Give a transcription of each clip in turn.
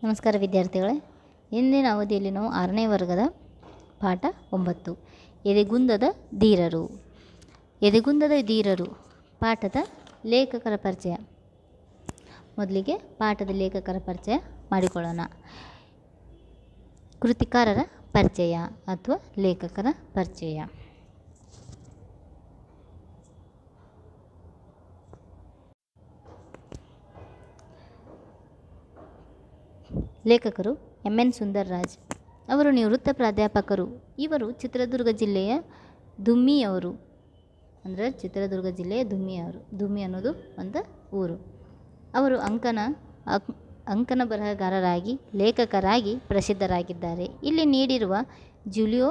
ನಮಸ್ಕಾರ ವಿದ್ಯಾರ್ಥಿಗಳೇ. ಇಂದಿನ ಅವಧಿಯಲ್ಲಿ ನಾವು 6ನೇ ವರ್ಗದ ಪಾಠ 9 ಎದೆಗುಂದದ ಧೀರರು. ಎದೆಗುಂದದ ಧೀರರು ಪಾಠದ ಲೇಖಕರ ಪರಿಚಯ. ಮೊದಲಿಗೆ ಪಾಠದ ಲೇಖಕರ ಪರಿಚಯ ಮಾಡಿಕೊಳ್ಳೋಣ. ಕೃತಿಕಾರರ ಪರಿಚಯ ಅಥವಾ ಲೇಖಕರ ಪರಿಚಯ. ಲೇಖಕರು ಎಂ.ಎನ್. ಸುಂದರರಾಜ್. ಅವರು ನಿವೃತ್ತ ಪ್ರಾಧ್ಯಾಪಕರು. ಇವರು ಚಿತ್ರದುರ್ಗ ಜಿಲ್ಲೆಯ ದುಮ್ಮಿಯವರು. ಅಂದರೆ ಚಿತ್ರದುರ್ಗ ಜಿಲ್ಲೆಯ ದುಮ್ಮಿಯವರು. ದುಮ್ಮಿ ಅನ್ನೋದು ಒಂದು ಊರು. ಅವರು ಅಂಕನ ಬರಹಗಾರರಾಗಿ ಲೇಖಕರಾಗಿ ಪ್ರಸಿದ್ಧರಾಗಿದ್ದಾರೆ. ಇಲ್ಲಿ ನೀಡಿರುವ ಜೂಲಿಯೋ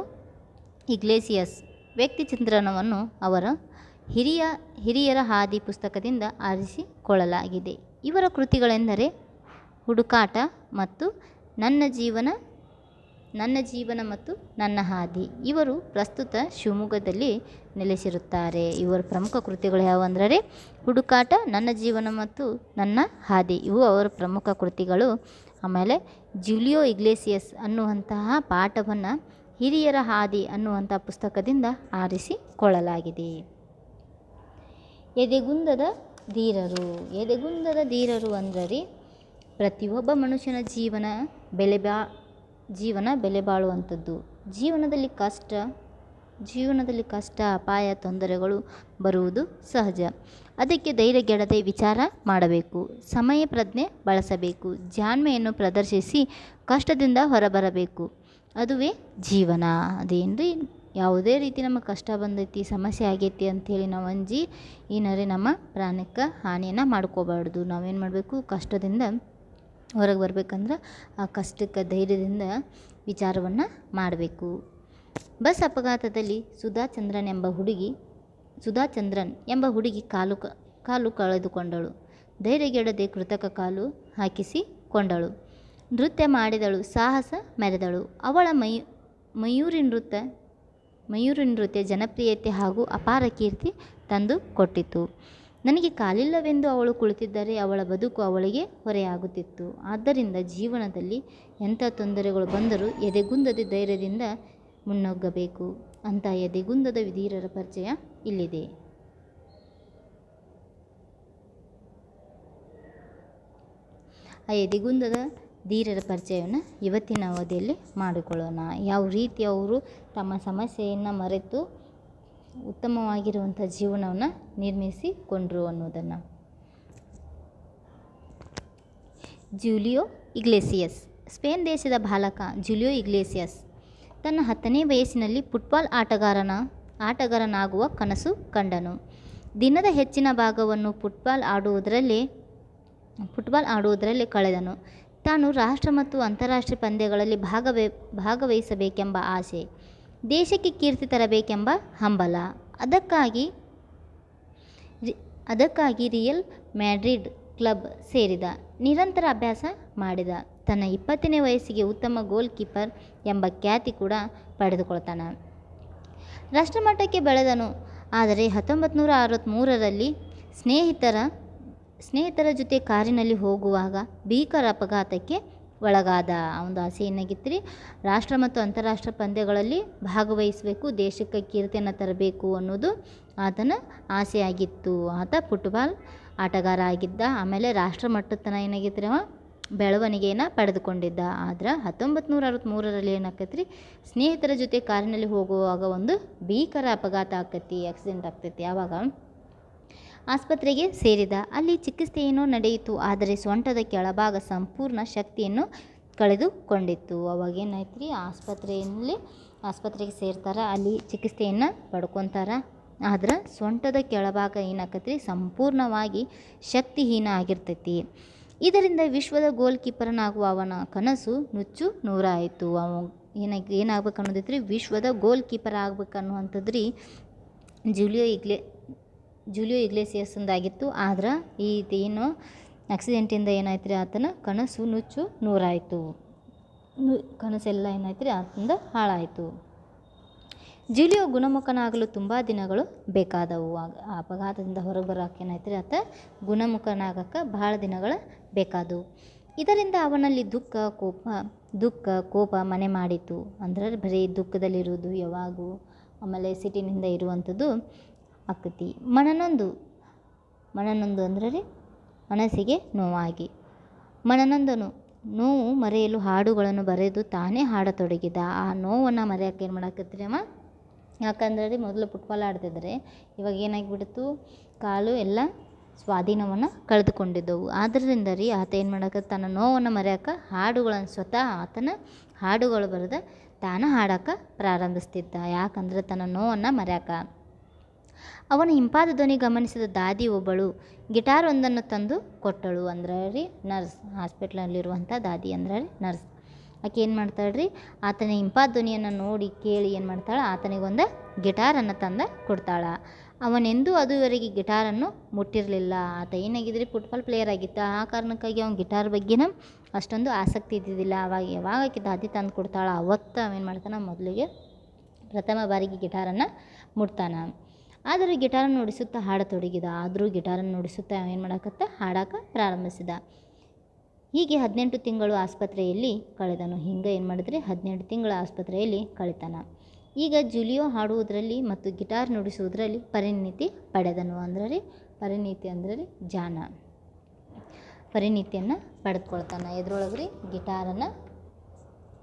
ಇಗ್ಲೇಸಿಯಸ್ ವ್ಯಕ್ತಿ ಚಿತ್ರಣವನ್ನು ಅವರ ಹಿರಿಯರ ಹಾದಿ ಪುಸ್ತಕದಿಂದ ಆರಿಸಿಕೊಳ್ಳಲಾಗಿದೆ. ಇವರ ಕೃತಿಗಳೆಂದರೆ ಹುಡುಕಾಟ ಮತ್ತು ನನ್ನ ಜೀವನ ಮತ್ತು ನನ್ನ ಹಾದಿ. ಇವರು ಪ್ರಸ್ತುತ ಶಿವಮೊಗ್ಗದಲ್ಲಿ ನೆಲೆಸಿರುತ್ತಾರೆ. ಇವರ ಪ್ರಮುಖ ಕೃತಿಗಳು ಯಾವುವೆಂದರೆ ಹುಡುಕಾಟ, ನನ್ನ ಜೀವನ ಮತ್ತು ನನ್ನ ಹಾದಿ. ಇವು ಅವರ ಪ್ರಮುಖ ಕೃತಿಗಳು. ಆಮೇಲೆ ಜೂಲಿಯೋ ಇಗ್ಲೇಸಿಯಸ್ ಅನ್ನುವಂತಹ ಪಾಠವನ್ನು ಹಿರಿಯರ ಹಾದಿ ಅನ್ನುವಂಥ ಪುಸ್ತಕದಿಂದ ಆರಿಸಿಕೊಳ್ಳಲಾಗಿದೆ. ಎದೆಗುಂದದ ಧೀರರು. ಎದೆಗುಂದದ ಧೀರರು ಅಂದರೆ ಪ್ರತಿಯೊಬ್ಬ ಮನುಷ್ಯನ ಜೀವನ ಬೆಲೆ ಬಾಳುವಂಥದ್ದು. ಜೀವನದಲ್ಲಿ ಕಷ್ಟ, ಅಪಾಯ, ತೊಂದರೆಗಳು ಬರುವುದು ಸಹಜ. ಅದಕ್ಕೆ ಧೈರ್ಯಗೆಡದೆ ವಿಚಾರ ಮಾಡಬೇಕು. ಸಮಯ ಪ್ರಜ್ಞೆ ಬಳಸಬೇಕು. ಜಾಣ್ಮೆಯನ್ನು ಪ್ರದರ್ಶಿಸಿ ಕಷ್ಟದಿಂದ ಹೊರಬರಬೇಕು. ಅದುವೇ ಜೀವನ. ಅದೇನ್ರಿ, ಯಾವುದೇ ರೀತಿ ನಮಗೆ ಕಷ್ಟ ಬಂದೈತಿ, ಸಮಸ್ಯೆ ಆಗೈತಿ ಅಂಥೇಳಿ ನಾವು ಅಂಜಿ ಏನಾರೇ ನಮ್ಮ ಪ್ರಾಣಕ್ಕೆ ಹಾನಿಯನ್ನು ಮಾಡ್ಕೋಬಾರ್ದು. ನಾವೇನು ಮಾಡಬೇಕು, ಕಷ್ಟದಿಂದ ಹೊರಗೆ ಬರ್ಬೇಕಂದ್ರೆ ಆ ಕಷ್ಟಕ್ಕೆ ಧೈರ್ಯದಿಂದ ವಿಚಾರವನ್ನು ಮಾಡಬೇಕು. ಬಸ್ ಅಪಘಾತದಲ್ಲಿ ಸುಧಾಚಂದ್ರನ್ ಎಂಬ ಹುಡುಗಿ ಕಾಲು ಕಳೆದುಕೊಂಡಳು. ಧೈರ್ಯಗೆಡದೆ ಕೃತಕ ಕಾಲು ಹಾಕಿಸಿಕೊಂಡಳು. ನೃತ್ಯ ಮಾಡಿದಳು, ಸಾಹಸ ಮೆರೆದಳು. ಅವಳ ಮಯೂರಿ ನೃತ್ಯ ಜನಪ್ರಿಯತೆ ಹಾಗೂ ಅಪಾರ ಕೀರ್ತಿ ತಂದು ಕೊಟ್ಟಿತು. ನನಗೆ ಕಾಲಿಲ್ಲವೆಂದು ಅವಳು ಕುಳಿತಿದ್ದರೆ ಅವಳ ಬದುಕು ಅವಳಿಗೆ ಹೊರೆಯಾಗುತ್ತಿತ್ತು. ಆದ್ದರಿಂದ ಜೀವನದಲ್ಲಿ ಎಂಥ ತೊಂದರೆಗಳು ಬಂದರೂ ಎದೆಗುಂದದ ಧೈರ್ಯದಿಂದ ಮುನ್ನುಗ್ಗಬೇಕು. ಅಂತ ಎದೆಗುಂದದ ಧೀರರ ಪರಿಚಯ ಇಲ್ಲಿದೆ. ಆ ಎದೆಗುಂದದ ಧೀರರ ಪರಿಚಯವನ್ನು ಇವತ್ತಿನ ಅವಧಿಯಲ್ಲಿ ಮಾಡಿಕೊಳ್ಳೋಣ. ಯಾವ ರೀತಿ ಅವರು ತಮ್ಮ ಸಮಸ್ಯೆಯನ್ನು ಮರೆತು ಉತ್ತಮವಾಗಿರುವಂಥ ಜೀವನವನ್ನು ನಿರ್ಮಿಸಿಕೊಂಡ್ರು ಅನ್ನೋದನ್ನು. ಜೂಲಿಯೋ ಇಗ್ಲೇಸಿಯಸ್. ಸ್ಪೇನ್ ದೇಶದ ಬಾಲಕ ಜೂಲಿಯೋ ಇಗ್ಲೇಸಿಯಸ್ ತನ್ನ 10ನೇ ವಯಸ್ಸಿನಲ್ಲಿ ಫುಟ್ಬಾಲ್ ಆಟಗಾರನಾಗುವ ಕನಸು ಕಂಡನು. ದಿನದ ಹೆಚ್ಚಿನ ಭಾಗವನ್ನು ಫುಟ್ಬಾಲ್ ಆಡುವುದರಲ್ಲೇ ಕಳೆದನು. ತಾನು ರಾಷ್ಟ್ರ ಮತ್ತು ಅಂತಾರಾಷ್ಟ್ರೀಯ ಪಂದ್ಯಗಳಲ್ಲಿ ಭಾಗವಹಿಸಬೇಕೆಂಬ ಆಸೆ, ದೇಶಕ್ಕೆ ಕೀರ್ತಿ ತರಬೇಕೆಂಬ ಹಂಬಲ. ಅದಕ್ಕಾಗಿ ರಿಯಲ್ ಮ್ಯಾಡ್ರಿಡ್ ಕ್ಲಬ್ ಸೇರಿದ. ನಿರಂತರ ಅಭ್ಯಾಸ ಮಾಡಿದ. ತನ್ನ 20ನೇ ವಯಸ್ಸಿಗೆ ಉತ್ತಮ ಗೋಲ್ ಕೀಪರ್ ಎಂಬ ಖ್ಯಾತಿ ಕೂಡ ಪಡೆದುಕೊಳ್ತಾನೆ. ರಾಷ್ಟ್ರಮಟ್ಟಕ್ಕೆ ಬೆಳೆದನು. ಆದರೆ 1963ರಲ್ಲಿ ಸ್ನೇಹಿತರ ಜೊತೆ ಕಾರಿನಲ್ಲಿ ಹೋಗುವಾಗ ಭೀಕರ ಅಪಘಾತಕ್ಕೆ ಒಳಗಾದ. ಒಂದು ಆಸೆ ಏನಾಗಿತ್ತು ರೀ, ರಾಷ್ಟ್ರ ಮತ್ತು ಅಂತಾರಾಷ್ಟ್ರೀಯ ಪಂದ್ಯಗಳಲ್ಲಿ ಭಾಗವಹಿಸಬೇಕು, ದೇಶಕ್ಕೆ ಕೀರ್ತಿಯನ್ನು ತರಬೇಕು ಅನ್ನೋದು ಆತನ ಆಸೆಯಾಗಿತ್ತು. ಆತ ಫುಟ್ಬಾಲ್ ಆಟಗಾರ ಆಗಿದ್ದ. ಆಮೇಲೆ ರಾಷ್ಟ್ರ ಮಟ್ಟದ ತನಕ ಏನಾಗಿತ್ತು ರೀ, ಬೆಳವಣಿಗೆಯನ್ನು ಪಡೆದುಕೊಂಡಿದ್ದ. ಆದ್ರೆ 1963ರಲ್ಲಿ ಏನಾಕೈತಿ ರೀ, ಸ್ನೇಹಿತರ ಜೊತೆ ಕಾರಿನಲ್ಲಿ ಹೋಗುವಾಗ ಒಂದು ಭೀಕರ ಅಪಘಾತ ಆಕ್ಸಿಡೆಂಟ್ ಆಗ್ತೈತಿ. ಆವಾಗ ಆಸ್ಪತ್ರೆಗೆ ಸೇರಿದ. ಅಲ್ಲಿ ಚಿಕಿತ್ಸೆಯೇನೋ ನಡೆಯಿತು. ಆದರೆ ಸೊಂಟದ ಕೆಳಭಾಗ ಸಂಪೂರ್ಣ ಶಕ್ತಿಯನ್ನು ಕಳೆದುಕೊಂಡಿತ್ತು. ಅವಾಗ ಏನಾಯ್ತು ರೀ, ಆಸ್ಪತ್ರೆಗೆ ಸೇರ್ತಾರೆ. ಅಲ್ಲಿ ಚಿಕಿತ್ಸೆಯನ್ನು ಪಡ್ಕೊತಾರೆ. ಆದ್ರೆ ಸೊಂಟದ ಕೆಳಭಾಗ ಏನಾಕೈತಿ, ಸಂಪೂರ್ಣವಾಗಿ ಶಕ್ತಿಹೀನ ಆಗಿರ್ತೈತಿ. ಇದರಿಂದ ವಿಶ್ವದ ಗೋಲ್ ಕೀಪರ್ನಾಗುವ ಅವನ ಕನಸು ನುಚ್ಚು ನೂರಾಯಿತು. ಏನಾಗ್ಬೇಕು ಅನ್ನೋದೈತಿ ರೀ, ವಿಶ್ವದ ಗೋಲ್ ಕೀಪರ್ ಆಗ್ಬೇಕು ಅನ್ನುವಂಥದ್ದು ರೀ ಜೂಲಿಯೋ ಇಗ್ಲೇಸಿಯಸ್ಂದಾಗಿತ್ತು. ಆದ್ರೆ ಏನು ಆಕ್ಸಿಡೆಂಟಿಂದ ಏನಾಯ್ತು ರೀ, ಆತನ ಕನಸು ನುಚ್ಚು ನೂರಾಯಿತು. ಕನಸೆಲ್ಲ ಏನಾಯ್ತು ರೀ, ಆತನಿಂದ ಹಾಳಾಯಿತು. ಜೂಲಿಯೋ ಗುಣಮುಖನಾಗಲು ತುಂಬ ದಿನಗಳು ಬೇಕಾದವು. ಆ ಅಪಘಾತದಿಂದ ಹೊರಗೆ ಬರೋಕೆ ಏನಾಯ್ತು ರೀ, ಆತ ಗುಣಮುಖನಾಗಕ್ಕೆ ಭಾಳ ದಿನಗಳು ಬೇಕಾದವು. ಇದರಿಂದ ಅವನಲ್ಲಿ ದುಃಖ ಕೋಪ ಮನೆ ಮಾಡಿತು. ಅಂದರೆ ಬರೀ ದುಃಖದಲ್ಲಿರುವುದು ಯಾವಾಗೂ, ಆಮೇಲೆ ಸಿಟ್ಟಿನಿಂದ ಇರುವಂಥದ್ದು ಆಕತಿ. ಮನನೊಂದು ಅಂದರೆ ರೀ ಮನಸ್ಸಿಗೆ ನೋವಾಗಿ, ಮನನೊಂದನು ನೋವು ಮರೆಯಲು ಹಾಡುಗಳನ್ನು ಬರೆದು ತಾನೇ ಹಾಡತೊಡಗಿದ. ಆ ನೋವನ್ನು ಮರೆಯೋಕೆ ಏನು ಮಾಡಾಕತ್ರಿ ಅವ, ಯಾಕಂದ್ರೆ ರೀ ಮೊದಲು ಫುಟ್ಬಾಲ್ ಆಡ್ತಿದ್ರೆ, ಇವಾಗ ಏನಾಗಿಬಿಡ್ತು, ಕಾಲು ಎಲ್ಲ ಸ್ವಾಧೀನವನ್ನು ಕಳೆದುಕೊಂಡಿದ್ದವು. ಆದ್ದರಿಂದ ರೀ ಆತ ಏನು ಮಾಡಾಕತ್ತ, ತನ್ನ ನೋವನ್ನು ಮರೆಯೋಕೆ ಹಾಡುಗಳನ್ನು ಸ್ವತಃ ಆತನ ಹಾಡುಗಳು ಬರೆದ ತಾನು ಹಾಡೋಕೆ ಪ್ರಾರಂಭಿಸ್ತಿದ್ದ. ಯಾಕಂದ್ರೆ ತನ್ನ ನೋವನ್ನು ಮರೆಯೋಕೆ. ಅವನ ಹಿಂಪಾದ ಧ್ವನಿ ಗಮನಿಸಿದ ದಾದಿ ಒಬ್ಬಳು ಗಿಟಾರ್ ಒಂದನ್ನು ತಂದು ಕೊಟ್ಟಳು. ಅಂದ್ರೆ ರೀ ನರ್ಸ್, ಹಾಸ್ಪಿಟ್ಲಲ್ಲಿರುವಂಥ ದಾದಿ ಅಂದ್ರೆ ರೀ ನರ್ಸ್. ಆಕೆ ಏನು ಮಾಡ್ತಾಳೆ ರೀ, ಆತನ ಹಿಂಪಾದ ಧ್ವನಿಯನ್ನು ನೋಡಿ ಕೇಳಿ ಏನು ಮಾಡ್ತಾಳೆ, ಆತನಿಗೊಂದು ಗಿಟಾರನ್ನು ತಂದು ಕೊಡ್ತಾಳೆ. ಅವನೆಂದೂ ಅದುವರೆಗೆ ಗಿಟಾರನ್ನು ಮುಟ್ಟಿರಲಿಲ್ಲ. ಆತ ಏನಾಗಿದ್ರಿ, ಫುಟ್ಬಾಲ್ ಪ್ಲೇಯರ್ ಆಗಿತ್ತು. ಆ ಕಾರಣಕ್ಕಾಗಿ ಅವ್ನು ಗಿಟಾರ್ ಬಗ್ಗೆನ ಅಷ್ಟೊಂದು ಆಸಕ್ತಿ ಇದ್ದಿದ್ದಿಲ್ಲ. ಯಾವಾಗ ಆಕೆ ದಾದಿ ತಂದು ಕೊಡ್ತಾಳೆ ಅವತ್ತು ಅವೇನು ಮಾಡ್ತಾನೆ, ಮೊದಲಿಗೆ ಪ್ರಥಮ ಬಾರಿಗೆ ಗಿಟಾರನ್ನು ಮುಟ್ತಾನೆ. ಆದರೆ ಗಿಟಾರನ್ನು ನುಡಿಸುತ್ತಾ ಹಾಡತೊಡಗಿದ. ಆದರೂ ಗಿಟಾರನ್ನು ನುಡಿಸುತ್ತಾ ಏನು ಮಾಡಾಕತ್ತ, ಹಾಡೋಕೆ ಪ್ರಾರಂಭಿಸಿದ. ಹೀಗೆ 18 ತಿಂಗಳು ಆಸ್ಪತ್ರೆಯಲ್ಲಿ ಕಳೆದನು. ಹಿಂಗೆ ಏನು ಮಾಡಿದ್ರಿ, 18 ತಿಂಗಳ ಆಸ್ಪತ್ರೆಯಲ್ಲಿ ಕಳಿತಾನ. ಈಗ ಜೂಲಿಯೋ ಹಾಡುವುದರಲ್ಲಿ ಮತ್ತು ಗಿಟಾರ್ ನುಡಿಸುವುದರಲ್ಲಿ ಪರಿಣಿತಿ ಪಡೆದನು. ಅಂದ್ರೆ ರೀ ಪರಿಣಿತಿ ಅಂದ್ರೆ ರೀ ಜಾನ, ಪರಿಣಿತಿಯನ್ನು ಪಡೆದುಕೊಳ್ತಾನೆ. ಎದ್ರೊಳಗೆ ರೀ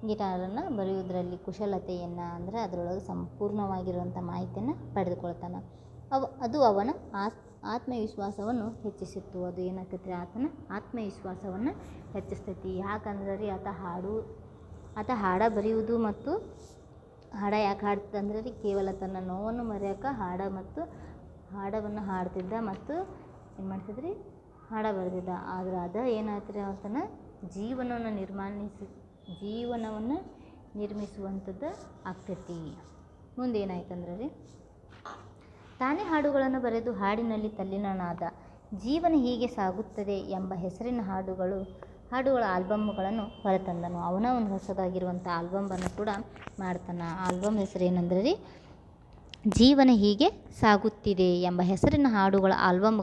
ಗಿಟಾರನ್ನು ಬರೆಯುವುದರಲ್ಲಿ ಕುಶಲತೆಯನ್ನು, ಅಂದರೆ ಅದರೊಳಗೆ ಸಂಪೂರ್ಣವಾಗಿರುವಂಥ ಮಾಹಿತಿಯನ್ನು ಪಡೆದುಕೊಳ್ತಾನೆ. ಅದು ಅವನ ಆತ್ಮವಿಶ್ವಾಸವನ್ನು ಹೆಚ್ಚಿಸಿತ್ತು. ಅದು ಏನಾಗ್ತೈತಿ, ಆತನ ಆತ್ಮವಿಶ್ವಾಸವನ್ನು ಹೆಚ್ಚಿಸ್ತೈತಿ. ಯಾಕಂದ್ರೆ ರೀ ಆತ ಹಾಡ ಬರೆಯುವುದು ಮತ್ತು ಹಾಡ ಯಾಕೆ ಹಾಡ್ತಿದ್ದ ರೀ, ಕೇವಲ ತನ್ನ ನೋವನ್ನು ಮರೆಯೋಕೆ ಹಾಡವನ್ನು ಹಾಡ್ತಿದ್ದ ಮತ್ತು ಏನು ಮಾಡ್ತಿದ್ರಿ, ಹಾಡ ಬರೆದಿದ್ದ. ಆದರೆ ಅದು ಏನಾಯ್ತು ರೀ, ಆತನ ಜೀವನವನ್ನು ನಿರ್ಮಿಸುವಂಥದ್ದು ಆಗ್ತೈತಿ. ಮುಂದೇನಾಯ್ತಂದ್ರೆ ರೀ, ತಾನೇ ಹಾಡುಗಳನ್ನು ಬರೆದು ಹಾಡಿನಲ್ಲಿ ತಲ್ಲೀನನಾದ. ಜೀವನ ಹೀಗೆ ಸಾಗುತ್ತದೆ ಎಂಬ ಹೆಸರಿನ ಹಾಡುಗಳ ಆಲ್ಬಮ್ಗಳನ್ನು ಹೊರತಂದನು. ಅವನ ಒಂದು ಹೊಸದಾಗಿರುವಂಥ ಆಲ್ಬಮನ್ನು ಕೂಡ ಮಾಡ್ತಾನೆ. ಆಲ್ಬಮ್ ಹೆಸರು ಏನಂದ್ರೆ ರೀ, ಜೀವನ ಹೀಗೆ ಸಾಗುತ್ತಿದೆ ಎಂಬ ಹೆಸರಿನ ಹಾಡುಗಳ ಆಲ್ಬಮ್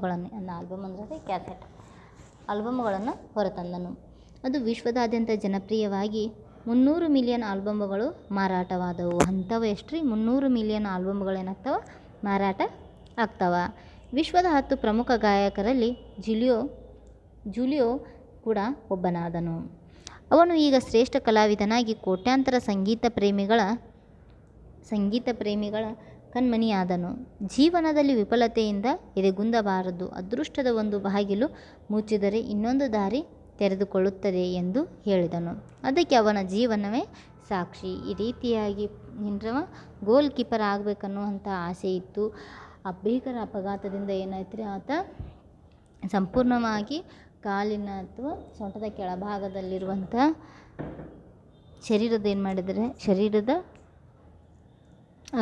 ಅಂದರೆ ಕ್ಯಾಸೆಟ್ ಆಲ್ಬಮ್ಗಳನ್ನು ಹೊರತಂದನು. ಅದು ವಿಶ್ವದಾದ್ಯಂತ ಜನಪ್ರಿಯವಾಗಿ 300 ಮಿಲಿಯನ್ ಆಲ್ಬಮ್ಗಳು ಮಾರಾಟವಾದವು. ಅಂಥವು ಎಷ್ಟು ರೀ, 300 ಮಿಲಿಯನ್ ಆಲ್ಬಮ್ಗಳು ಏನಾಗ್ತವೆ, ಮಾರಾಟ ಆಗ್ತವೆ. ವಿಶ್ವದ 10 ಪ್ರಮುಖ ಗಾಯಕರಲ್ಲಿ ಜೂಲಿಯೋ ಕೂಡ ಒಬ್ಬನಾದನು. ಅವನು ಈಗ ಶ್ರೇಷ್ಠ ಕಲಾವಿದನಾಗಿ ಕೋಟ್ಯಾಂತರ ಸಂಗೀತ ಪ್ರೇಮಿಗಳ ಕಣ್ಮಣಿಯಾದನು. ಜೀವನದಲ್ಲಿ ವಿಫಲತೆಯಿಂದ ಎದೆಗುಂದಬಾರದು. ಅದೃಷ್ಟದ ಒಂದು ಬಾಗಿಲು ಮುಚ್ಚಿದರೆ ಇನ್ನೊಂದು ದಾರಿ ತೆರೆದುಕೊಳ್ಳುತ್ತದೆ ಎಂದು ಹೇಳಿದನು. ಅದಕ್ಕೆ ಅವನ ಜೀವನವೇ ಸಾಕ್ಷಿ. ಈ ರೀತಿಯಾಗಿ ಗೋಲ್ ಕೀಪರ್ ಆಗಬೇಕನ್ನುವಂಥ ಆಸೆ ಇತ್ತು. ಆ ಭೀಕರ ಅಪಘಾತದಿಂದ ಏನಾಯ್ತು ರೀ, ಆತ ಸಂಪೂರ್ಣವಾಗಿ ಕಾಲಿನ ಅಥವಾ ಸೊಂಟದ ಕೆಳಭಾಗದಲ್ಲಿರುವಂಥ ಶರೀರದ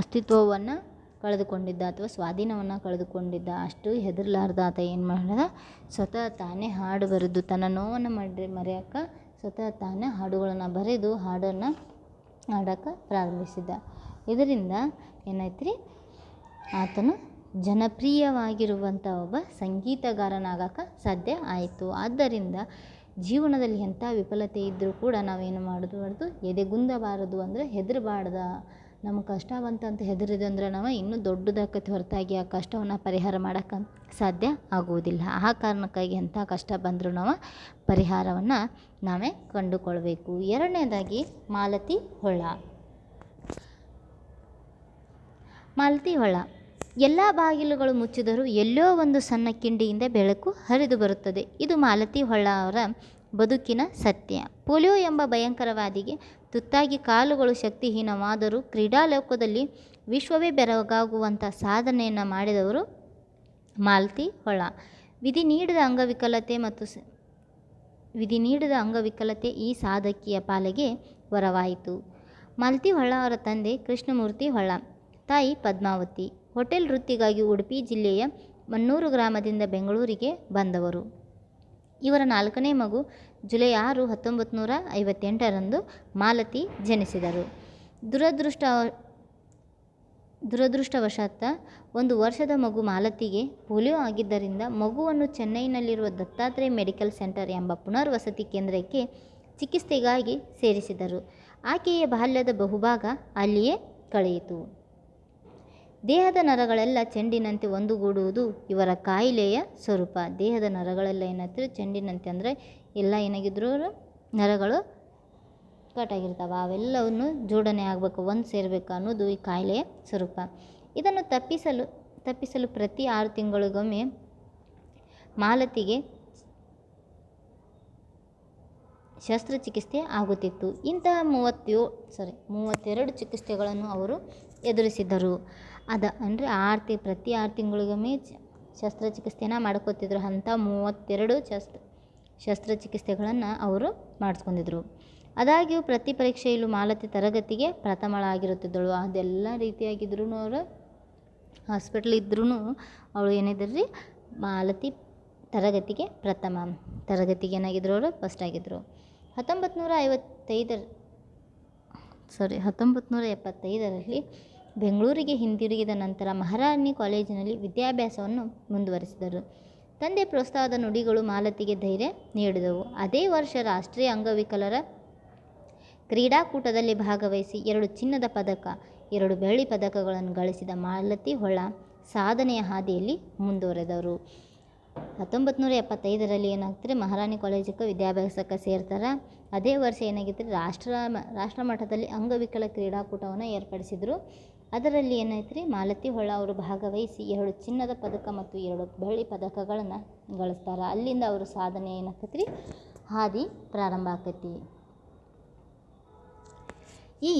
ಅಸ್ತಿತ್ವವನ್ನು ಕಳೆದುಕೊಂಡಿದ್ದ ಅಥವಾ ಸ್ವಾಧೀನವನ್ನು ಕಳೆದುಕೊಂಡಿದ್ದ. ಅಷ್ಟು ಹೆದರ್ಲಾರ್ದ ಆತ ಏನು ಮಾಡಿದ, ಸ್ವತಃ ತಾನೇ ಹಾಡು ಬರೆದು ತನ್ನ ನೋವನ್ನು ಮರೆಯೋಕೆ ಸ್ವತಃ ತಾನೇ ಹಾಡುಗಳನ್ನು ಬರೆದು ಹಾಡೋಕ್ಕೆ ಪ್ರಾರಂಭಿಸಿದ. ಇದರಿಂದ ಏನಾಯ್ತು ರೀ, ಆತನು ಜನಪ್ರಿಯವಾಗಿರುವಂಥ ಒಬ್ಬ ಸಂಗೀತಗಾರನಾಗಕ್ಕೆ ಸಾಧ್ಯ ಆಯಿತು. ಆದ್ದರಿಂದ ಜೀವನದಲ್ಲಿ ಎಂಥ ವಿಫಲತೆ ಇದ್ದರೂ ಕೂಡ ನಾವೇನು ಮಾಡೋದು ಎದೆಗುಂದಬಾರದು, ಅಂದರೆ ಹೆದರಬಾರ್ದ. ನಮಗೆ ಕಷ್ಟ ಬಂತಂತ ಹೆದರಿದೆ ಅಂದರೆ ನಾವು ಇನ್ನೂ ದೊಡ್ಡದಾಕತಿ ಹೊರತಾಗಿ ಆ ಕಷ್ಟವನ್ನು ಪರಿಹಾರ ಮಾಡೋಕ್ಕೆ ಸಾಧ್ಯ ಆಗುವುದಿಲ್ಲ. ಆ ಕಾರಣಕ್ಕಾಗಿ ಎಂಥ ಕಷ್ಟ ಬಂದರೂ ನಾವು ಪರಿಹಾರವನ್ನು ನಾವೇ ಕಂಡುಕೊಳ್ಬೇಕು. ಎರಡನೇದಾಗಿ ಮಾಲತಿ ಹೊಳ್ಳ. ಎಲ್ಲ ಬಾಗಿಲುಗಳು ಮುಚ್ಚಿದರೂ ಎಲ್ಲೋ ಒಂದು ಸಣ್ಣ ಕಿಂಡಿಯಿಂದ ಬೆಳಕು ಹರಿದು ಬರುತ್ತದೆ. ಇದು ಮಾಲತಿ ಹೊಳ್ಳ ಅವರ ಬದುಕಿನ ಸತ್ಯ. ಪೋಲಿಯೋ ಎಂಬ ಭಯಂಕರವಾದಿಗೆ ತುತ್ತಾಗಿ ಕಾಲುಗಳು ಶಕ್ತಿಹೀನವಾದರೂ ಕ್ರೀಡಾಲೋಕದಲ್ಲಿ ವಿಶ್ವವೇ ಬೆರಗಾಗುವಂಥ ಸಾಧನೆಯನ್ನು ಮಾಡಿದವರು ಮಾಲತಿ ಹೊಳ್ಳ. ವಿಧಿ ನೀಡಿದ ಅಂಗವಿಕಲತೆ ಈ ಸಾಧಕಿಯ ಪಾಲಿಗೆ ವರವಾಯಿತು. ಮಾಲತಿ ಹೊಳ್ಳ ಅವರ ತಂದೆ ಕೃಷ್ಣಮೂರ್ತಿ ಹೊಳ್ಳ, ತಾಯಿ ಪದ್ಮಾವತಿ ಹೋಟೆಲ್ ವೃತ್ತಿಗಾಗಿ ಉಡುಪಿ ಜಿಲ್ಲೆಯ ಮನ್ನೂರು ಗ್ರಾಮದಿಂದ ಬೆಂಗಳೂರಿಗೆ ಬಂದವರು. ಇವರ 4ನೇ ಮಗು ಜುಲೈ 6, 1958 ಮಾಲತಿ ಜನಿಸಿದರು. ದುರದೃಷ್ಟವಶಾತ್ 1 ವರ್ಷದ ಮಗು ಮಾಲತಿಗೆ ಪೋಲಿಯೋ ಆಗಿದ್ದರಿಂದ ಮಗುವನ್ನು ಚೆನ್ನೈನಲ್ಲಿರುವ ದತ್ತಾತ್ರೇಯ ಮೆಡಿಕಲ್ ಸೆಂಟರ್ ಎಂಬ ಪುನರ್ವಸತಿ ಕೇಂದ್ರಕ್ಕೆ ಚಿಕಿತ್ಸೆಗಾಗಿ ಸೇರಿಸಿದರು. ಆಕೆಯ ಬಾಲ್ಯದ ಬಹುಭಾಗ ಅಲ್ಲಿಯೇ ಕಳೆಯಿತು. ದೇಹದ ನರಗಳೆಲ್ಲ ಚೆಂಡಿನಂತೆ ಒಂದುಗೂಡುವುದು ಇವರ ಕಾಯಿಲೆಯ ಸ್ವರೂಪ. ದೇಹದ ನರಗಳೆಲ್ಲ ಏನಾಗ್ತದೆ ಚೆಂಡಿನಂತೆ, ಅಂದರೆ ಎಲ್ಲ ಏನಾಗಿದ್ರು ನರಗಳು ಕಟ್ಟಾಗಿರ್ತಾವೆ, ಅವೆಲ್ಲವನ್ನು ಜೋಡಣೆ ಆಗಬೇಕು, ಒಂದು ಸೇರಬೇಕು ಅನ್ನೋದು ಈ ಕಾಯಿಲೆಯ ಸ್ವರೂಪ. ಇದನ್ನು ತಪ್ಪಿಸಲು ಪ್ರತಿ 6 ತಿಂಗಳಿಗೊಮ್ಮೆ ಮಾಲತಿಗೆ ಶಸ್ತ್ರಚಿಕಿತ್ಸೆ ಆಗುತ್ತಿತ್ತು. ಇಂತಹ 32 ಚಿಕಿತ್ಸೆಗಳನ್ನು ಅವರು ಎದುರಿಸಿದರು. ಅಂದರೆ ಪ್ರತಿ 6 ತಿಂಗಳಿಗೊಮ್ಮೆ ಶಸ್ತ್ರಚಿಕಿತ್ಸೆನ ಮಾಡ್ಕೋತಿದ್ರು. ಅಂಥ 32 ಶಸ್ತ್ರಚಿಕಿತ್ಸೆಗಳನ್ನು ಅವರು ಮಾಡಿಸ್ಕೊಂಡಿದ್ರು. ಆದಾಗ್ಯೂ ಪ್ರತಿ ಪರೀಕ್ಷೆಯಲ್ಲೂ ಮಾಲತಿ ತರಗತಿಗೆ ಪ್ರಥಮಳಾಗಿರುತ್ತಿದ್ದಳು. ಅದೆಲ್ಲ ರೀತಿಯಾಗಿದ್ರೂ ಅವರು ಹಾಸ್ಪಿಟ್ಲ್ ಇದ್ರೂ ಅವಳು ಏನಿದ್ರಿ ಮಾಲತಿ ತರಗತಿಗೆ ಏನಾಗಿದ್ರು ಅವರು ಫಸ್ಟ್ ಆಗಿದ್ದರು. 1975ರಲ್ಲಿ ಬೆಂಗಳೂರಿಗೆ ಹಿಂದಿರುಗಿದ ನಂತರ ಮಹಾರಾಣಿ ಕಾಲೇಜಿನಲ್ಲಿ ವಿದ್ಯಾಭ್ಯಾಸವನ್ನು ಮುಂದುವರಿಸಿದರು. ತಂದೆ ಪ್ರೋತ್ಸಾಹದ ನುಡಿಗಳು ಮಾಲತಿಗೆ ಧೈರ್ಯ ನೀಡಿದವು. ಅದೇ ವರ್ಷ ರಾಷ್ಟ್ರೀಯ ಅಂಗವಿಕಲರ ಕ್ರೀಡಾಕೂಟದಲ್ಲಿ ಭಾಗವಹಿಸಿ 2 ಚಿನ್ನದ ಪದಕ 2 ಬೆಳ್ಳಿ ಪದಕಗಳನ್ನು ಗಳಿಸಿದ ಮಾಲತಿ ಹೊಳ್ಳ ಸಾಧನೆಯ ಹಾದಿಯಲ್ಲಿ ಮುಂದುವರೆದರು. 1975ರಲ್ಲಿ ಏನಾಗ್ತಾರೆ, ಮಹಾರಾಣಿ ಕಾಲೇಜಿಗೆ ವಿದ್ಯಾಭ್ಯಾಸಕ್ಕೆ ಸೇರ್ತಾರೆ. ಅದೇ ವರ್ಷ ಏನಾಗಿತ್ತು, ರಾಷ್ಟ್ರ ಮಟ್ಟದಲ್ಲಿ ಅಂಗವಿಕಲ ಕ್ರೀಡಾಕೂಟವನ್ನು ಏರ್ಪಡಿಸಿದರು. ಅದರಲ್ಲಿ ಏನಾಯ್ತು, ಮಾಲತಿ ಹೊಳ್ಳ ಅವರು ಭಾಗವಹಿಸಿ 2 ಚಿನ್ನದ ಪದಕ ಮತ್ತು 2 ಬೆಳ್ಳಿ ಪದಕಗಳನ್ನು ಗಳಿಸ್ತಾರೆ. ಅಲ್ಲಿಂದ ಅವರು ಸಾಧನೆ ಏನಾಗ್ತೈತಿ, ಹಾದಿ ಪ್ರಾರಂಭ ಆಕೈತಿ. ಈ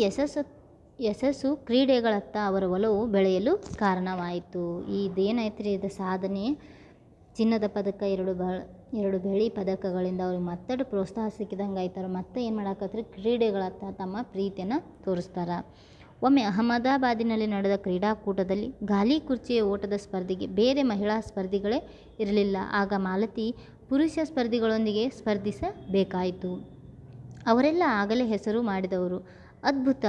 ಯಶಸ್ಸು ಕ್ರೀಡೆಗಳತ್ತ ಅವರ ಒಲವು ಬೆಳೆಯಲು ಕಾರಣವಾಯಿತು. ಇದೇನಾಯ್ತು ಇದು ಸಾಧನೆ, ಚಿನ್ನದ ಪದಕ 2 ಬೆಳ್ಳಿ ಪದಕಗಳಿಂದ ಅವ್ರಿಗೆ ಮತ್ತಷ್ಟು ಪ್ರೋತ್ಸಾಹ ಸಿಕ್ಕಿದಂಗೆ ಆಯ್ತಾರೆ. ಮತ್ತೆ ಏನು ಮಾಡಾಕತ್ರಿ, ಕ್ರೀಡೆಗಳತ್ತ ತಮ್ಮ ಪ್ರೀತಿಯನ್ನು ತೋರಿಸ್ತಾರೆ. ಒಮ್ಮೆ ಅಹಮದಾಬಾದಿನಲ್ಲಿ ನಡೆದ ಕ್ರೀಡಾಕೂಟದಲ್ಲಿ ಗಾಲಿ ಕುರ್ಚಿಯ ಓಟದ ಸ್ಪರ್ಧೆಗೆ ಬೇರೆ ಮಹಿಳಾ ಸ್ಪರ್ಧಿಗಳೇ ಇರಲಿಲ್ಲ. ಆಗ ಮಾಲತಿ ಪುರುಷ ಸ್ಪರ್ಧಿಗಳೊಂದಿಗೆ ಸ್ಪರ್ಧಿಸಬೇಕಾಯಿತು. ಅವರೆಲ್ಲ ಆಗಲೇ ಹೆಸರು ಮಾಡಿದವರು. ಅದ್ಭುತ,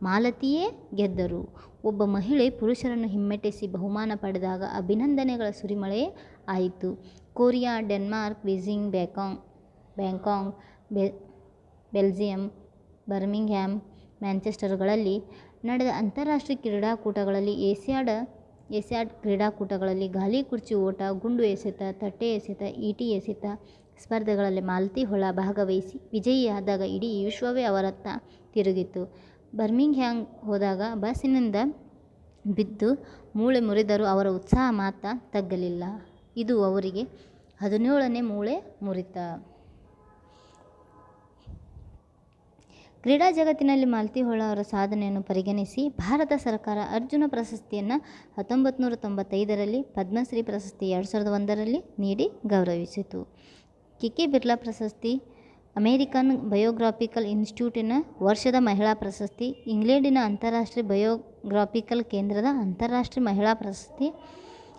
ಮಾಲತಿಯೇ ಗೆದ್ದರು. ಒಬ್ಬ ಮಹಿಳೆ ಪುರುಷರನ್ನು ಹಿಮ್ಮೆಟ್ಟಿಸಿ ಬಹುಮಾನ ಪಡೆದಾಗ ಅಭಿನಂದನೆಗಳ ಸುರಿಮಳೆಯೇ ಆಯಿತು. Korea, Denmark, Beijing, Bangkok, Belgium, Birmingham, ಮ್ಯಾಂಚೆಸ್ಟರ್ಗಳಲ್ಲಿ ನಡೆದ ಅಂತಾರಾಷ್ಟ್ರೀಯ ಕ್ರೀಡಾಕೂಟಗಳಲ್ಲಿ ಏಷ್ಯಾಡ್ ಕ್ರೀಡಾಕೂಟಗಳಲ್ಲಿ ಗಾಲಿ ಕುರ್ಚಿ ಓಟ, ಗುಂಡು ಎಸೆತ, ತಟ್ಟೆ ಎಸೆತ, ಈಟಿ ಎಸೆತ ಸ್ಪರ್ಧೆಗಳಲ್ಲಿ ಮಾಲತಿ ಹೊಳ್ಳ ಭಾಗವಹಿಸಿ ವಿಜಯಿಯಾದಾಗ ಇಡೀ ವಿಶ್ವವೇ ಅವರತ್ತ ತಿರುಗಿತು. ಬರ್ಮಿಂಗ್ಹ್ಯಾಮ್ ಹೋದಾಗ ಬಸ್ಸಿನಿಂದ ಬಿದ್ದು ಮೂಳೆ ಮುರಿದರೂ ಅವರ ಉತ್ಸಾಹ ಮಾತ್ರ ತಗ್ಗಲಿಲ್ಲ. ಇದು ಅವರಿಗೆ 17ನೇ ಮೂಳೆ ಮುರಿತ. ಕ್ರೀಡಾ ಜಗತ್ತಿನಲ್ಲಿ ಮಾಲತಿ ಹೊಳ್ಳ ಅವರ ಸಾಧನೆಯನ್ನು ಪರಿಗಣಿಸಿ ಭಾರತ ಸರ್ಕಾರ ಅರ್ಜುನ ಪ್ರಶಸ್ತಿಯನ್ನು 1995ರಲ್ಲಿ, ಪದ್ಮಶ್ರೀ ಪ್ರಶಸ್ತಿ 2001ರಲ್ಲಿ ನೀಡಿ ಗೌರವಿಸಿತು. ಕೆ. ಬಿರ್ಲಾ ಪ್ರಶಸ್ತಿ, ಅಮೇರಿಕನ್ ಬಯೋಗ್ರಾಫಿಕಲ್ ಇನ್ಸ್ಟಿಟ್ಯೂಟಿನ ವರ್ಷದ ಮಹಿಳಾ ಪ್ರಶಸ್ತಿ, ಇಂಗ್ಲೆಂಡಿನ ಅಂತಾರಾಷ್ಟ್ರೀಯ ಬಯೋಗ್ರಾಫಿಕಲ್ ಕೇಂದ್ರದ ಅಂತಾರಾಷ್ಟ್ರೀಯ ಮಹಿಳಾ ಪ್ರಶಸ್ತಿ,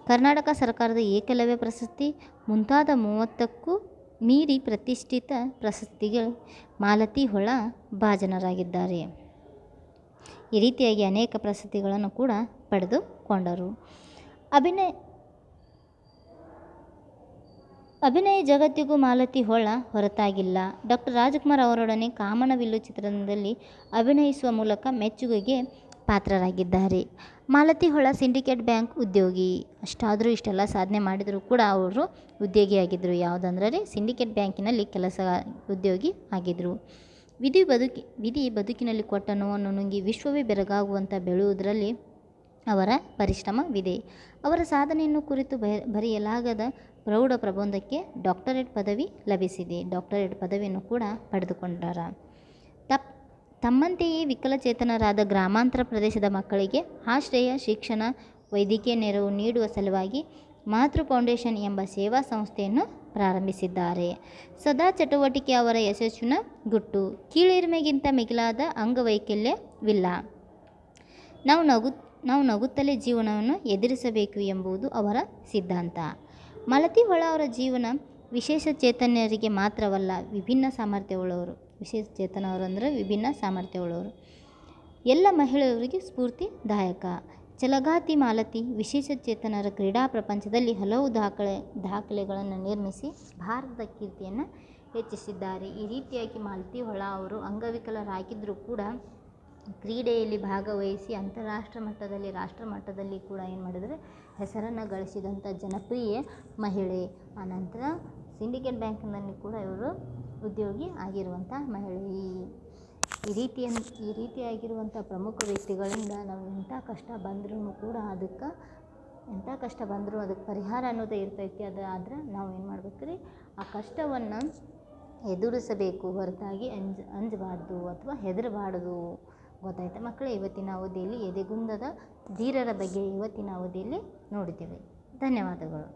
ಕರ್ನಾಟಕ ಸರ್ಕಾರದ ಏಕಲವ್ಯ ಪ್ರಶಸ್ತಿ ಮುಂತಾದ 30ಕ್ಕೂ ಮೀರಿ ಪ್ರತಿಷ್ಠಿತ ಪ್ರಶಸ್ತಿಗೆ ಮಾಲತಿ ಹೊಳ್ಳ ಭಾಜನರಾಗಿದ್ದಾರೆ. ಈ ರೀತಿಯಾಗಿ ಅನೇಕ ಪ್ರಶಸ್ತಿಗಳನ್ನು ಕೂಡ ಪಡೆದುಕೊಂಡರು. ಅಭಿನಯ ಜಗತ್ತಿಗೂ ಮಾಲತಿ ಹೊಳ್ಳ ಹೊರತಾಗಿಲ್ಲ. ಡಾಕ್ಟರ್ ರಾಜ್ಕುಮಾರ್ ಅವರೊಡನೆ ಕಾಮನಬಿಲ್ಲು ಚಿತ್ರದಲ್ಲಿ ಅಭಿನಯಿಸುವ ಮೂಲಕ ಮೆಚ್ಚುಗೆಗೆ ಪಾತ್ರರಾಗಿದ್ದಾರೆ. ಮಾಲತಿ ಹೊಳ್ಳ ಸಿಂಡಿಕೇಟ್ ಬ್ಯಾಂಕ್ ಉದ್ಯೋಗಿ. ಅಷ್ಟಾದರೂ ಇಷ್ಟೆಲ್ಲ ಸಾಧನೆ ಮಾಡಿದರೂ ಕೂಡ ಅವರು ಉದ್ಯೋಗಿಯಾಗಿದ್ದರು. ಯಾವುದಂದ್ರೆ ಸಿಂಡಿಕೇಟ್ ಬ್ಯಾಂಕಿನಲ್ಲಿ ಉದ್ಯೋಗಿ ಆಗಿದ್ದರು. ವಿಧಿ ಬದುಕಿನಲ್ಲಿ ಕೊಟ್ಟ ನೋವನ್ನು ನುಂಗಿ ವಿಶ್ವವೇ ಬೆರಗಾಗುವಂಥ ಬೆಳೆಯುವುದರಲ್ಲಿ ಅವರ ಪರಿಶ್ರಮವಿದೆ. ಅವರ ಸಾಧನೆಯನ್ನು ಕುರಿತು ಬರೆಯಲಾಗದ ಪ್ರೌಢ ಪ್ರಬಂಧಕ್ಕೆ ಡಾಕ್ಟರೇಟ್ ಪದವಿ ಲಭಿಸಿದೆ. ಡಾಕ್ಟರೇಟ್ ಪದವಿಯನ್ನು ಕೂಡ ಪಡೆದುಕೊಂಡಾರ. ತಮ್ಮಂತೆಯೇ ವಿಕಲಚೇತನರಾದ ಗ್ರಾಮಾಂತರ ಪ್ರದೇಶದ ಮಕ್ಕಳಿಗೆ ಆಶ್ರಯ, ಶಿಕ್ಷಣ, ವೈದ್ಯಕೀಯ ನೆರವು ನೀಡುವ ಸಲುವಾಗಿ ಮಾತೃ ಫೌಂಡೇಶನ್ ಎಂಬ ಸೇವಾ ಸಂಸ್ಥೆಯನ್ನು ಪ್ರಾರಂಭಿಸಿದ್ದಾರೆ. ಸದಾ ಚಟುವಟಿಕೆ ಅವರ ಯಶಸ್ಸಿನ ಗುಟ್ಟು. ಕೀಳಿರಿಮೆಗಿಂತ ಮಿಗಿಲಾದ ಅಂಗವೈಕಲ್ಯವಿಲ್ಲ. ನಾವು ನಗುತ್ತಲೇ ಜೀವನವನ್ನು ಎದುರಿಸಬೇಕು ಎಂಬುದು ಅವರ ಸಿದ್ಧಾಂತ. ಮಾಲತಿ ಹೊಳ್ಳ ಅವರ ಜೀವನ ವಿಶೇಷ ಚೇತನರಿಗೆ ಮಾತ್ರವಲ್ಲ, ವಿಭಿನ್ನ ಸಾಮರ್ಥ್ಯವುಳ್ಳವರು. ವಿಶೇಷ ಚೇತನವರು ಅಂದರೆ ವಿಭಿನ್ನ ಸಾಮರ್ಥ್ಯವುಳ್ಳವರು. ಎಲ್ಲ ಮಹಿಳೆಯರಿಗೆ ಸ್ಫೂರ್ತಿದಾಯಕ. ಛಲಗಾತಿ ಮಾಲತಿ ವಿಶೇಷಚೇತನರ ಕ್ರೀಡಾ ಪ್ರಪಂಚದಲ್ಲಿ ಹಲವು ದಾಖಲೆಗಳನ್ನು ನಿರ್ಮಿಸಿ ಭಾರತದ ಕೀರ್ತಿಯನ್ನು ಹೆಚ್ಚಿಸಿದ್ದಾರೆ. ಈ ರೀತಿಯಾಗಿ ಮಾಲತಿ ಹೊಳ ಅವರು ಅಂಗವಿಕಲರಾಗಿದ್ದರೂ ಕೂಡ ಕ್ರೀಡೆಯಲ್ಲಿ ಭಾಗವಹಿಸಿ ಅಂತಾರಾಷ್ಟ್ರ ಮಟ್ಟದಲ್ಲಿ, ರಾಷ್ಟ್ರ ಮಟ್ಟದಲ್ಲಿ ಕೂಡ ಏನು ಮಾಡಿದರೆ ಹೆಸರನ್ನು ಗಳಿಸಿದಂಥ ಜನಪ್ರಿಯ ಮಹಿಳೆ. ಆನಂತರ ಸಿಂಡಿಕೇಟ್ ಬ್ಯಾಂಕ್ನಲ್ಲಿ ಕೂಡ ಇವರು ಉದ್ಯೋಗಿ ಆಗಿರುವಂಥ ಮಹಿಳೆ. ಈ ರೀತಿಯಾಗಿರುವಂಥ ಪ್ರಮುಖ ವ್ಯಕ್ತಿಗಳಿಂದ ನಾವು ಎಂಥ ಕಷ್ಟ ಬಂದ್ರೂ ಕೂಡ ಅದಕ್ಕೆ ಪರಿಹಾರ ಅನ್ನೋದೇ ಇರ್ತೈತಿ. ಆದ್ರೆ ನಾವು ಏನು ಮಾಡ್ಬೇಕು ರೀ, ಆ ಕಷ್ಟವನ್ನು ಎದುರಿಸಬೇಕು ಹೊರತಾಗಿ ಅಂಜಬಾರ್ದು ಅಥವಾ ಹೆದರಬಾರ್ದು. ಗೊತ್ತಾಯ್ತಾ ಮಕ್ಕಳೇ? ಇವತ್ತಿನ ಅವಧಿಯಲ್ಲಿ ಎದೆಗುಂದದ ಧೀರರ ಬಗ್ಗೆ ಇವತ್ತಿನ ಅವಧಿಯಲ್ಲಿ ನೋಡಿದ್ದೇವೆ. ಧನ್ಯವಾದಗಳು.